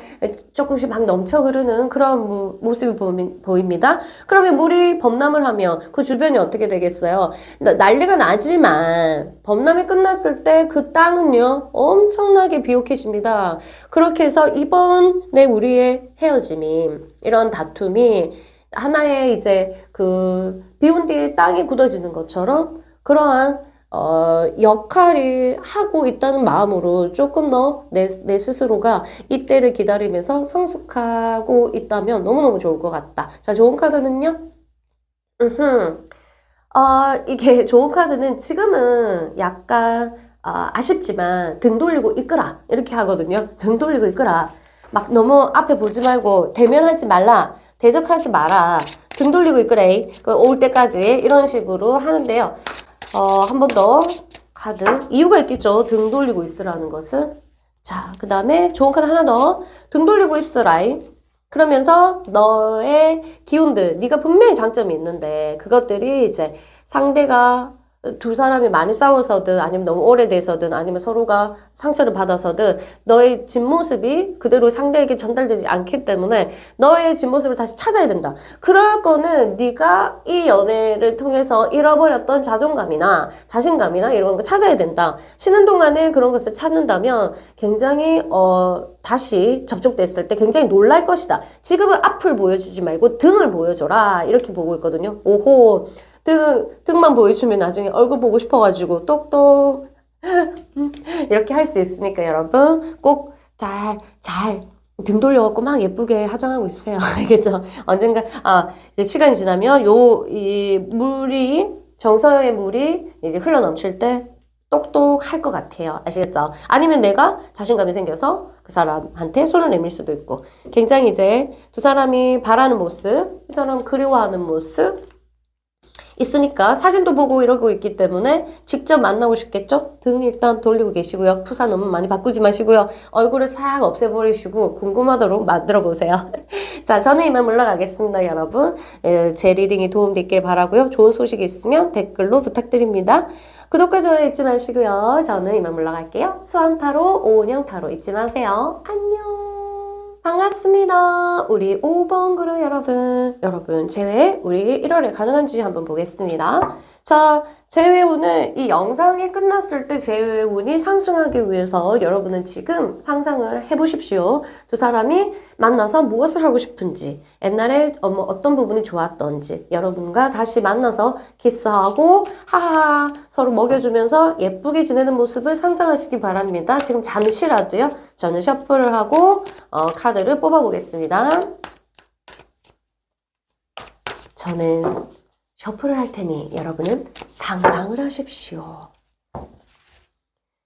조금씩 막 넘쳐 흐르는 그런 모습이 보입니다. 그러면 물이 범람을 하면 그 주변이 어떻게 되겠어요? 난리가 나지만 범람이 끝났을 때 그 땅은요 엄청나게 비옥해집니다. 그렇게 해서 이번에 우리의 헤어짐이, 이런 다툼이 하나의 이제 비운 뒤에 땅이 굳어지는 것처럼 그러한 역할을 하고 있다는 마음으로 조금 더 내 스스로가 이때를 기다리면서 성숙하고 있다면 너무너무 좋을 것 같다. 자, 좋은 카드는요? 이게 좋은 카드는 지금은 약간 아쉽지만 등 돌리고 이끌아, 이렇게 하거든요. 등 돌리고 이끌아. 막 너무 앞에 보지 말고 대면하지 말라, 대적하지 마라, 등 돌리고 이끌래, 올 때까지, 이런 식으로 하는데요. 한 번 더 카드, 이유가 있겠죠, 등 돌리고 있으라는 것은. 자, 그 다음에 좋은 카드 하나 더, 등 돌리고 있으라이. 그러면서 너의 기운들, 네가 분명히 장점이 있는데 그것들이 이제 상대가 두 사람이 많이 싸워서든 아니면 너무 오래돼서든 아니면 서로가 상처를 받아서든 너의 뒷모습이 그대로 상대에게 전달되지 않기 때문에 너의 뒷모습을 다시 찾아야 된다. 그럴 거는 네가 이 연애를 통해서 잃어버렸던 자존감이나 자신감이나 이런 거 찾아야 된다. 쉬는 동안에 그런 것을 찾는다면 굉장히 다시 접촉됐을 때 굉장히 놀랄 것이다. 지금은 앞을 보여주지 말고 등을 보여줘라. 이렇게 보고 있거든요. 오호. 등만 보여주면 나중에 얼굴 보고 싶어가지고 똑똑 이렇게 할 수 있으니까 여러분 꼭 잘 등 돌려갖고 막 예쁘게 화장하고 있어요. 알겠죠? 언젠가 이제 시간이 지나면 이 물이 정서의 물이 이제 흘러 넘칠 때 똑똑할 것 같아요. 아시겠죠? 아니면 내가 자신감이 생겨서 그 사람한테 손을 내밀 수도 있고 굉장히 이제 두 사람이 바라는 모습, 이 사람 그리워하는 모습 있으니까 사진도 보고 이러고 있기 때문에 직접 만나고 싶겠죠? 등 일단 돌리고 계시고요. 푸사 너무 많이 바꾸지 마시고요. 얼굴을 싹 없애버리시고 궁금하도록 만들어 보세요. 자, 저는 이만 물러가겠습니다, 여러분. 제 리딩이 도움됐길 바라고요. 좋은 소식 있으면 댓글로 부탁드립니다. 구독과 좋아요 잊지 마시고요. 저는 이만 물러갈게요. 수환타로, 오은영타로 잊지 마세요. 안녕. 반갑습니다. 우리 5번 그룹 여러분 제외 우리 1월에 가능한지 한번 보겠습니다. 자, 재회운은 이 영상이 끝났을 때 재회운이 상승하기 위해서 여러분은 지금 상상을 해보십시오. 두 사람이 만나서 무엇을 하고 싶은지, 옛날에 어떤 부분이 좋았던지, 여러분과 다시 만나서 키스하고 하하 서로 먹여주면서 예쁘게 지내는 모습을 상상하시기 바랍니다. 지금 잠시라도요. 저는 셔플을 하고 카드를 뽑아보겠습니다. 저는 셔플을 할 테니 여러분은 상상을 하십시오.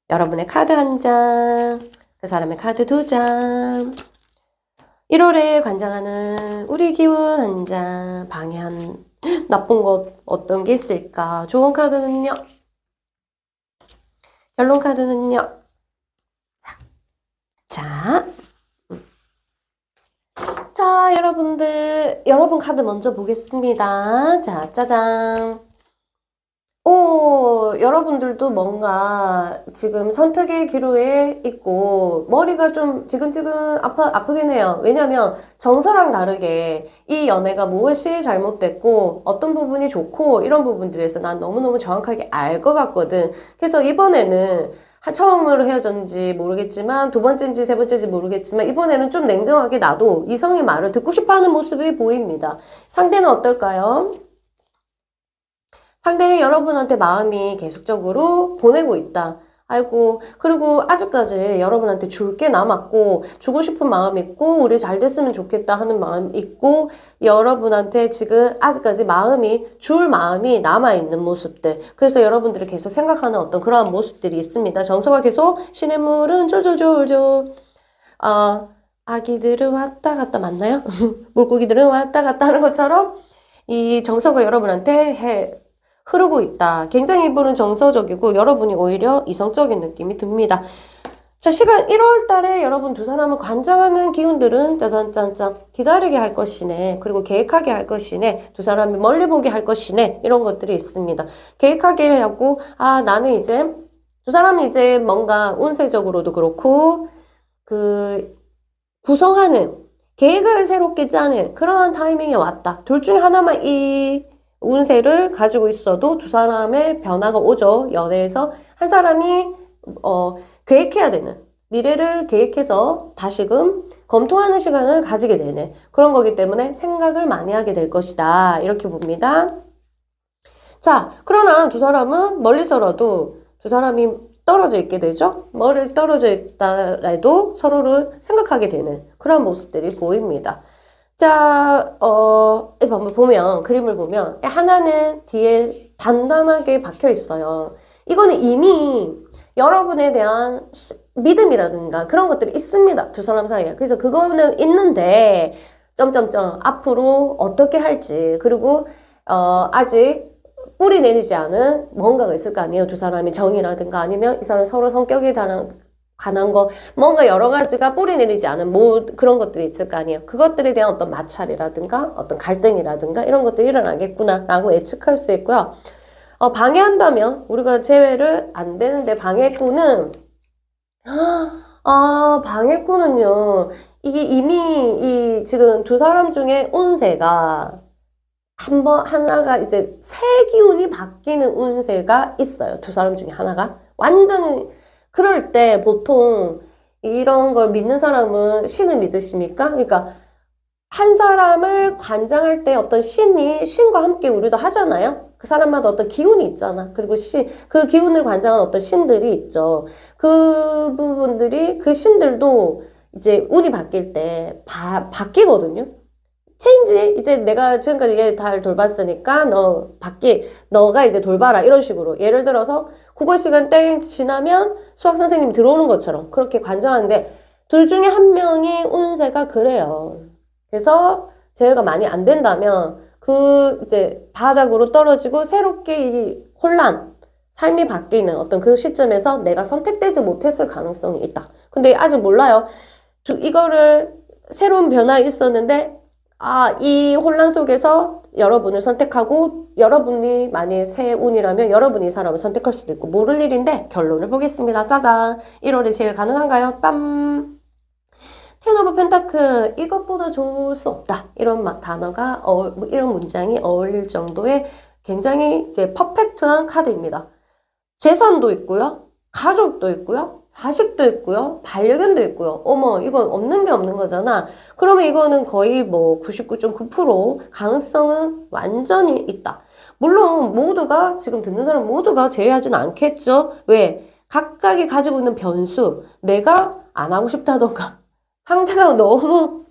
여러분의 카드 한 장, 그 사람의 카드 2장, 1월에 관장하는 우리 기운 한 장, 방해한 나쁜 것 어떤 게 있을까? 좋은 카드는요? 결론 카드는요? 자, 여러분들, 여러분 카드 먼저 보겠습니다. 자, 짜잔. 여러분들도 뭔가 지금 선택의 기로에 있고, 머리가 좀 지근지근 아프긴 해요. 왜냐면 정서랑 다르게 이 연애가 무엇이 잘못됐고, 어떤 부분이 좋고, 이런 부분들에서 난 너무너무 정확하게 알 것 같거든. 그래서 이번에는 처음으로 헤어졌는지 모르겠지만 두 번째인지 세 번째인지 모르겠지만 이번에는 좀 냉정하게 나도 이성의 말을 듣고 싶어하는 모습이 보입니다. 상대는 어떨까요? 상대는 여러분한테 마음이 계속적으로 보내고 있다. 아이고, 그리고 아직까지 여러분한테 줄 게 남았고, 주고 싶은 마음 있고, 우리 잘 됐으면 좋겠다 하는 마음 있고, 여러분한테 지금 아직까지 줄 마음이 남아있는 모습들. 그래서 여러분들이 계속 생각하는 어떤 그러한 모습들이 있습니다. 정서가 계속, 시냇물은 졸졸졸졸, 아기들은 왔다 갔다 맞나요? 물고기들은 왔다 갔다 하는 것처럼, 이 정서가 여러분한테 흐르고 있다. 굉장히 이분은 정서적이고 여러분이 오히려 이성적인 느낌이 듭니다. 자, 시간 1월 달에 여러분 두 사람을 관장하는 기운들은 짜잔짠짠 기다리게 할 것이네. 그리고 계획하게 할 것이네. 두 사람이 멀리 보게 할 것이네. 이런 것들이 있습니다. 계획하게 하고 나는 이제 두 사람이 이제 뭔가 운세적으로도 그렇고 구성하는 계획을 새롭게 짜는 그러한 타이밍이 왔다. 둘 중에 하나만 이 운세를 가지고 있어도 두 사람의 변화가 오죠. 연애에서 한 사람이 계획해야 되는 미래를 계획해서 다시금 검토하는 시간을 가지게 되는 그런 거기 때문에 생각을 많이 하게 될 것이다. 이렇게 봅니다. 자, 그러나 두 사람은 멀리서라도 두 사람이 떨어져 있게 되죠. 멀리 떨어져 있다라도 서로를 생각하게 되는 그런 모습들이 보입니다. 자, 한번 보면, 그림을 보면, 하나는 뒤에 단단하게 박혀 있어요. 이거는 이미 여러분에 대한 믿음이라든가 그런 것들이 있습니다. 두 사람 사이에. 그래서 그거는 있는데, 앞으로 어떻게 할지, 그리고, 아직 뿌리 내리지 않은 뭔가가 있을 거 아니에요. 두 사람이 정이라든가 아니면 이 사람 서로 성격에 관한 거, 뭔가 여러 가지가 뿌리 내리지 않은 그런 것들이 있을 거 아니에요. 그것들에 대한 어떤 마찰이라든가 어떤 갈등이라든가 이런 것들이 일어나겠구나라고 예측할 수 있고요. 방해한다면 우리가 제외를 안 되는데 방해꾼은 방해꾼은요. 이게 이미 지금 두 사람 중에 운세가 하나가 이제 새 기운이 바뀌는 운세가 있어요. 두 사람 중에 하나가. 완전히, 그럴 때 보통 이런 걸 믿는 사람은 신을 믿으십니까? 그러니까 한 사람을 관장할 때 어떤 신과 함께 우리도 하잖아요. 그 사람마다 어떤 기운이 있잖아. 그리고 그 기운을 관장한 어떤 신들이 있죠. 그 부분들이, 그 신들도 이제 운이 바뀔 때 바뀌거든요. 체인지, 이제 내가 지금까지 얘 잘 돌봤으니까 너가 이제 돌봐라. 이런 식으로. 예를 들어서 국어 시간 땡 지나면 수학 선생님이 들어오는 것처럼 그렇게 관장하는데 둘 중에 한 명이 운세가 그래요. 그래서 제외가 많이 안 된다면 이제 바닥으로 떨어지고 새롭게 이 삶이 바뀌는 어떤 그 시점에서 내가 선택되지 못했을 가능성이 있다. 근데 아직 몰라요. 이거를 새로운 변화가 있었는데 이 혼란 속에서 여러분을 선택하고 여러분이 만약 새 운이라면 여러분이 이 사람을 선택할 수도 있고 모를 일인데 결론을 보겠습니다. 짜잔. 1월에 제외 가능한가요? 빰. 텐 오브 펜타클 이것보다 좋을 수 없다. 이런 단어가 이런 문장이 어울릴 정도의 굉장히 이제 퍼펙트한 카드입니다. 재산도 있고요. 가족도 있고요. 자식도 있고요. 반려견도 있고요. 어머, 이건 없는 게 없는 거잖아. 그러면 이거는 거의 뭐 99.9% 가능성은 완전히 있다. 물론 지금 듣는 사람 모두가 제외하진 않겠죠. 왜? 각각이 가지고 있는 변수, 내가 안 하고 싶다던가 상대가 너무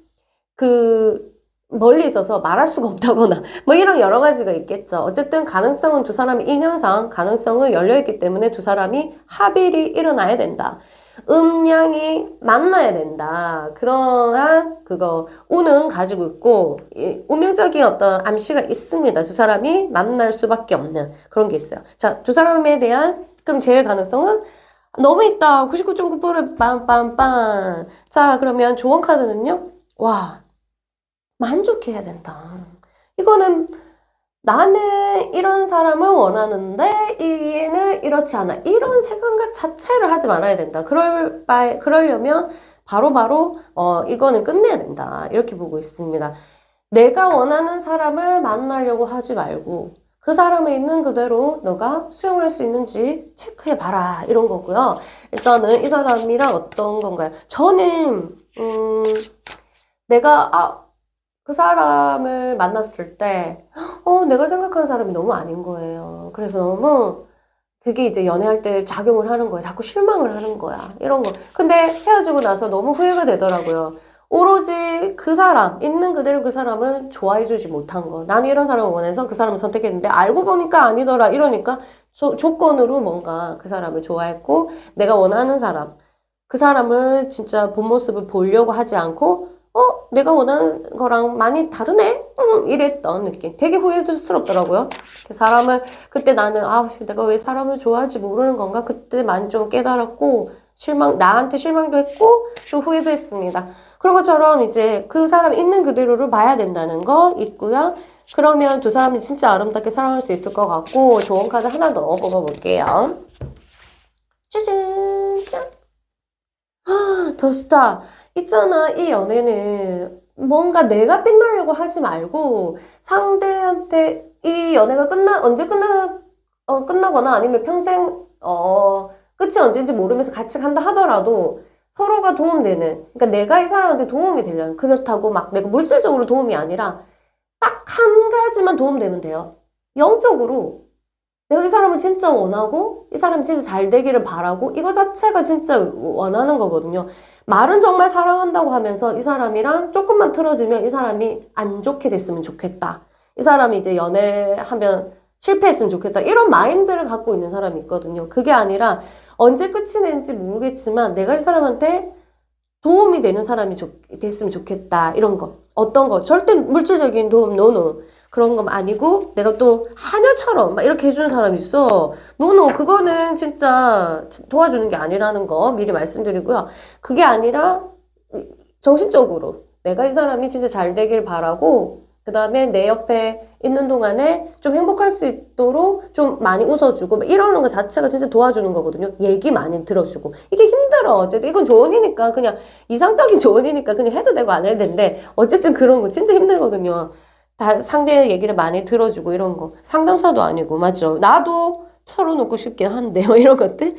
멀리 있어서 말할 수가 없다거나 뭐 이런 여러 가지가 있겠죠. 어쨌든 가능성은 두 사람이 인연상 가능성을 열려있기 때문에 두 사람이 합일이 일어나야 된다. 음양이 만나야 된다. 그러한 운은 가지고 있고 운명적인 어떤 암시가 있습니다. 두 사람이 만날 수밖에 없는 그런 게 있어요. 자, 두 사람에 대한 그럼 제외 가능성은 너무 있다. 99.9% 빰빰빰. 자, 그러면 조언 카드는요. 와, 만족해야 된다. 이거는 나는 이런 사람을 원하는데 얘는 이렇지 않아. 이런 생각 자체를 하지 말아야 된다. 그러려면 바로바로 이거는 끝내야 된다. 이렇게 보고 있습니다. 내가 원하는 사람을 만나려고 하지 말고 그 사람을 있는 그대로 너가 수용할 수 있는지 체크해봐라. 이런 거고요. 일단은 이 사람이랑 어떤 건가요? 저는 내가 그 사람을 만났을 때 내가 생각하는 사람이 너무 아닌 거예요. 그래서 너무 그게 이제 연애할 때 작용을 하는 거예요. 자꾸 실망을 하는 거야. 이런 거. 근데 헤어지고 나서 너무 후회가 되더라고요. 오로지 그 사람, 있는 그대로 그 사람을 좋아해주지 못한 거. 나는 이런 사람을 원해서 그 사람을 선택했는데 알고 보니까 아니더라. 이러니까 조건으로 뭔가 그 사람을 좋아했고 내가 원하는 사람, 그 사람을 진짜 본 모습을 보려고 하지 않고 내가 원하는 거랑 많이 다르네? 이랬던 느낌. 되게 후회스럽더라고요. 그때 나는, 내가 왜 사람을 좋아할지 모르는 건가? 그때 많이 좀 깨달았고, 나한테 실망도 했고, 좀 후회도 했습니다. 그런 것처럼 이제 그 사람 있는 그대로를 봐야 된다는 거 있고요. 그러면 두 사람이 진짜 아름답게 사랑할 수 있을 것 같고, 좋은 카드 하나 더 뽑아볼게요. 짜잔! 짠! 더 스타. 있잖아, 이 연애는 뭔가 내가 빛나려고 하지 말고 상대한테 이 연애가 언제 끝나거나 아니면 평생, 끝이 언제인지 모르면서 같이 간다 하더라도 서로가 도움되는, 그러니까 내가 이 사람한테 도움이 되려면, 그렇다고 막 내가 물질적으로 도움이 아니라 딱 한 가지만 도움되면 돼요. 영적으로. 내가 이 사람을 진짜 원하고 이 사람이 진짜 잘 되기를 바라고 이거 자체가 진짜 원하는 거거든요. 말은 정말 사랑한다고 하면서 이 사람이랑 조금만 틀어지면 이 사람이 안 좋게 됐으면 좋겠다. 이 사람이 이제 연애하면 실패했으면 좋겠다. 이런 마인드를 갖고 있는 사람이 있거든요. 그게 아니라 언제 끝이 되는지 모르겠지만 내가 이 사람한테 도움이 되는 사람이 됐으면 좋겠다. 이런 거. 어떤 거. 절대 물질적인 도움, 노노. 그런 건 아니고 내가 또 하녀처럼 막 이렇게 해주는 사람이 있어. 노노. 그거는 진짜 도와주는 게 아니라는 거 미리 말씀드리고요. 그게 아니라 정신적으로 내가 이 사람이 진짜 잘 되길 바라고 그 다음에 내 옆에 있는 동안에 좀 행복할 수 있도록 좀 많이 웃어주고 막 이러는 거 자체가 진짜 도와주는 거거든요. 얘기 많이 들어주고. 이게 힘들어. 어쨌든 이건 조언이니까 그냥 이상적인 조언이니까 그냥 해도 되고 안 해도 되는데 어쨌든 그런 거 진짜 힘들거든요. 다 상대의 얘기를 많이 들어주고 이런 거. 상담사도 아니고 맞죠? 나도 털어놓고 싶긴 한데 뭐 이런 것들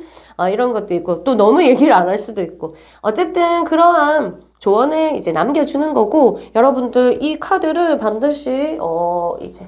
이런 것도 있고 또 너무 얘기를 안 할 수도 있고 어쨌든 그러한 조언을 이제 남겨주는 거고 여러분들 이 카드를 반드시 이제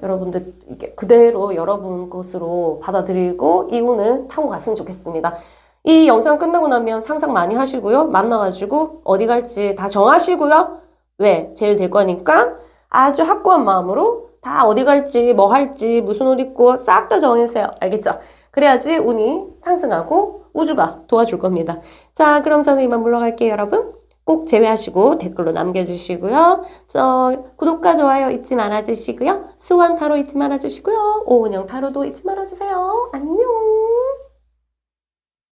여러분들 이게 그대로 여러분 것으로 받아들이고 이 운을 타고 갔으면 좋겠습니다. 이 영상 끝나고 나면 상상 많이 하시고요. 만나가지고 어디 갈지 다 정하시고요. 왜? 제일 될 거니까 아주 확고한 마음으로 다 어디 갈지 뭐 할지 무슨 옷 입고 싹 다 정해주세요. 알겠죠? 그래야지 운이 상승하고 우주가 도와줄 겁니다. 자, 그럼 저는 이만 물러갈게요, 여러분. 꼭 제외하시고 댓글로 남겨주시고요. 구독과 좋아요 잊지 말아주시고요. 수원 타로 잊지 말아주시고요. 오은영 타로도 잊지 말아주세요. 안녕.